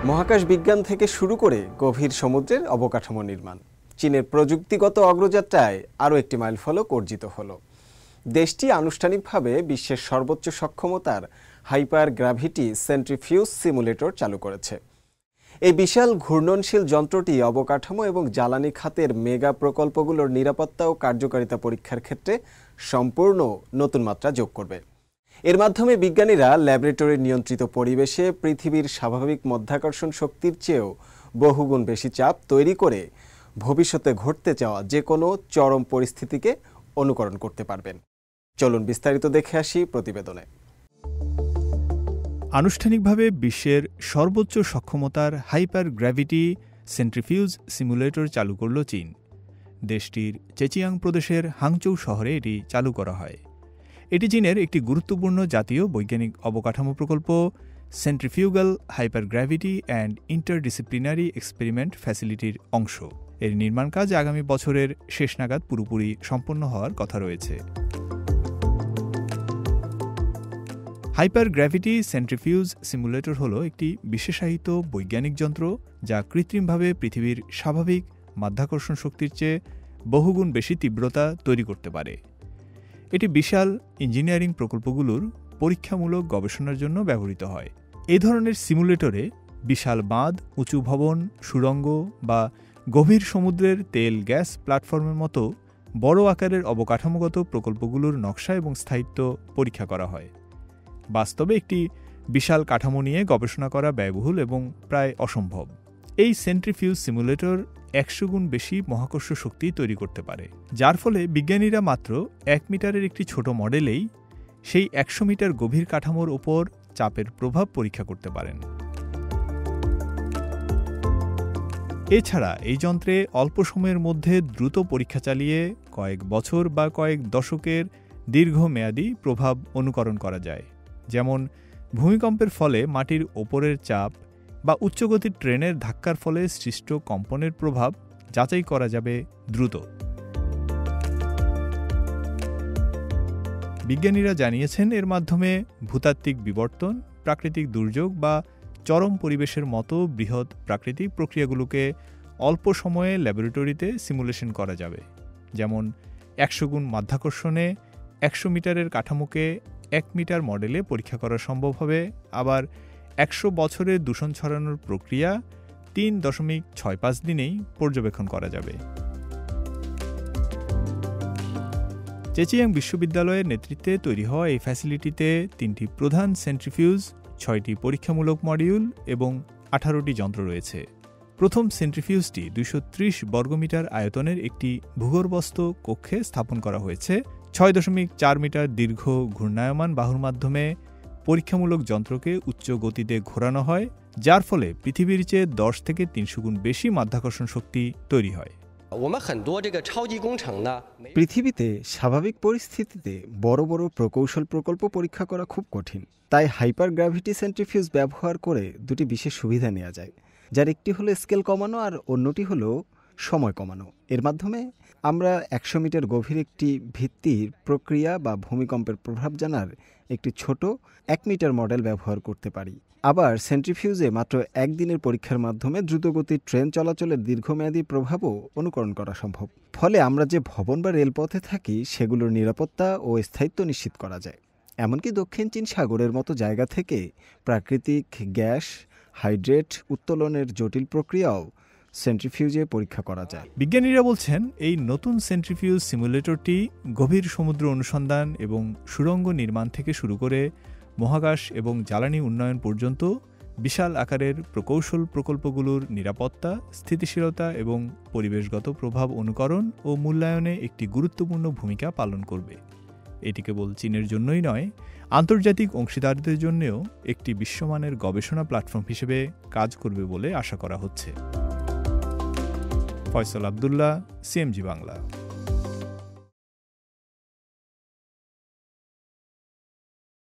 মহাকাশ বিজ্ঞান থেকে শুরু করে গভীর সমুদ্রের অবকাঠামো নির্মাণ, চীনের প্রযুক্তিগত অগ্রযাত্রায় আরও একটি মাইলফলক অর্জিত হলো। দেশটি আনুষ্ঠানিকভাবে বিশ্বের সর্বোচ্চ সক্ষমতার হাইপার গ্র্যাভিটি সেন্ট্রিফিউজ সিমুলেটর চালু করেছে। এই বিশাল ঘূর্ণনশীল যন্ত্রটি অবকাঠামো এবং জ্বালানি খাতের মেগা প্রকল্পগুলোর নিরাপত্তা ও কার্যকারিতা পরীক্ষার ক্ষেত্রে সম্পূর্ণ নতুন মাত্রা যোগ করবে। এর মাধ্যমে বিজ্ঞানীরা ল্যাবরেটরি নিয়ন্ত্রিত পরিবেশে পৃথিবীর স্বাভাবিক মাধ্যাকর্ষণ শক্তির চেয়েও বহুগুণ বেশি চাপ তৈরি করে ভবিষ্যতে ঘটতে চাওয়া যে কোনো চরম পরিস্থিতিকে অনুকরণ করতে পারবেন। চলুন বিস্তারিত দেখে আসি প্রতিবেদনে। আনুষ্ঠানিকভাবে বিশ্বের সর্বোচ্চ সক্ষমতার হাইপার গ্র্যাভিটি সেন্ট্রিফিউজ সিমুলেটর চালু করল চীন। দেশটির চেচিয়াং প্রদেশের হাংচৌ শহরে এটি চালু করা হয়। এটি চীনের একটি গুরুত্বপূর্ণ জাতীয় বৈজ্ঞানিক অবকাঠামো প্রকল্প, centrifugal hyper gravity and interdisciplinary experiment ফ্যাসিলিটির অংশ। এর নির্মাণ কাজ আগামী বছরের শেষ নাগাদ পুরোপুরি সম্পন্ন হওয়ার কথা রয়েছে। হাইপার গ্র্যাভিটি সেন্ট্রিফিউজ সিমুলেটর হল একটি বিশেষায়িত বৈজ্ঞানিক যন্ত্র যা কৃত্রিমভাবে পৃথিবীর স্বাভাবিক মাধ্যাকর্ষণ শক্তির চেয়ে বহুগুণ বেশি তীব্রতা তৈরি করতে পারে। এটি বিশাল ইঞ্জিনিয়ারিং প্রকল্পগুলোর পরীক্ষামূলক গবেষণার জন্য ব্যবহৃত হয়। এই ধরনের সিমুলেটরে বিশাল বাঁধ, উঁচু ভবন, সুড়ঙ্গ বা গভীর সমুদ্রের তেল গ্যাস প্ল্যাটফর্মের মতো বড় আকারের অবকাঠামোগত প্রকল্পগুলোর নকশা এবং স্থায়িত্ব পরীক্ষা করা হয়। বাস্তবে একটি বিশাল কাঠামো নিয়ে গবেষণা করা ব্যয়বহুল এবং প্রায় অসম্ভব। এই সেন্ট্রিফিউজ সিমুলেটর 100 গুণ বেশি মহাকর্ষ শক্তি তৈরি করতে পারে, যার ফলে বিজ্ঞানীরা মাত্র 1 মিটারের একটি ছোট মডেলেই সেই 100 মিটার গভীর কাঠামোর ওপর চাপের প্রভাব পরীক্ষা করতে পারেন। এছাড়া এই যন্ত্রে অল্প সময়ের মধ্যে দ্রুত পরীক্ষা চালিয়ে কয়েক বছর বা কয়েক দশকের দীর্ঘমেয়াদী প্রভাব অনুকরণ করা যায়। যেমন ভূমিকম্পের ফলে মাটির ওপরের চাপ বা উচ্চগতির ট্রেনের ধাক্কার ফলে সৃষ্ট কম্পনের প্রভাব যাচাই করা যাবে দ্রুত। বিজ্ঞানীরা জানিয়েছেন এর মাধ্যমে ভূতাত্ত্বিক বিবর্তন, প্রাকৃতিক দুর্যোগ বা চরম পরিবেশের মতো বৃহৎ প্রাকৃতিক প্রক্রিয়াগুলোকে অল্প সময়ে ল্যাবরেটরিতে সিমুলেশন করা যাবে। যেমন 100 গুণ মাধ্যাকর্ষণে 100 মিটারের কাঠামোকে 1 মিটার মডেলে পরীক্ষা করা সম্ভব হবে। আবার 100 বছরের দূষণ ছড়ানোর প্রক্রিয়া 3.65 দিনেই পর্যবেক্ষণ করা যাবে। চেচিয়াং বিশ্ববিদ্যালয়ের নেতৃত্বে তৈরি হওয়া এই ফ্যাসিলিটিতে 3টি প্রধান সেন্ট্রিফিউজ, 6টি পরীক্ষামূলক মডিউল এবং 18টি যন্ত্র রয়েছে। প্রথম সেন্ট্রিফিউজটি 230 বর্গমিটার আয়তনের একটি ভূগর্ভস্থ কক্ষে স্থাপন করা হয়েছে। 6.4 মিটার দীর্ঘ ঘূর্ণায়মান বাহুর মাধ্যমে পরীক্ষামূলক যন্ত্রকে উচ্চ গতিতে ঘোরানো হয়, যার ফলে পৃথিবীর চেয়ে 10 থেকে 300 গুণ বেশি মাধ্যাকর্ষণ শক্তি তৈরি হয়। পৃথিবীতে স্বাভাবিক পরিস্থিতিতে বড় বড় প্রকৌশল প্রকল্প পরীক্ষা করা খুব কঠিন। তাই হাইপার গ্র্যাভিটি সেন্ট্রিফিউজ ব্যবহার করে দুটি বিশেষ সুবিধা নেওয়া যায়, যার একটি হলো স্কেল কমানো আর অন্যটি হলো সময় কমানো। এর মাধ্যমে আমরা 100 মিটার গভীর একটি ভিত্তির প্রক্রিয়া বা ভূমিকম্পের প্রভাব জানার একটি ছোট 1 মিটার মডেল ব্যবহার করতে পারি। আবার সেন্ট্রিফিউজে মাত্র 1 দিনের পরীক্ষার মাধ্যমে দ্রুতগতির ট্রেন চলাচলের দীর্ঘমেয়াদী প্রভাবও অনুকরণ করা সম্ভব। ফলে আমরা যে ভবন বা রেলপথে থাকি সেগুলোর নিরাপত্তা ও স্থায়িত্ব নিশ্চিত করা যায়। এমনকি দক্ষিণ চীন সাগরের মতো জায়গা থেকে প্রাকৃতিক গ্যাস হাইড্রেট উত্তোলনের জটিল প্রক্রিয়াও সেন্ট্রিফিউজে পরীক্ষা করা যায়। বিজ্ঞানীরা বলছেন এই নতুন সেন্ট্রিফিউজ সিমুলেটরটি গভীর সমুদ্র অনুসন্ধান এবং সুড়ঙ্গ নির্মাণ থেকে শুরু করে মহাকাশ এবং জ্বালানি উন্নয়ন পর্যন্ত বিশাল আকারের প্রকৌশল প্রকল্পগুলোর নিরাপত্তা, স্থিতিশীলতা এবং পরিবেশগত প্রভাব অনুকরণ ও মূল্যায়নে একটি গুরুত্বপূর্ণ ভূমিকা পালন করবে। এটি কেবল চীনের জন্যই নয়, আন্তর্জাতিক অংশীদারদের জন্যও একটি বিশ্বমানের গবেষণা প্ল্যাটফর্ম হিসেবে কাজ করবে বলে আশা করা হচ্ছে। ফয়সাল আব্দুল্লাহ, সিএমজি বাংলা।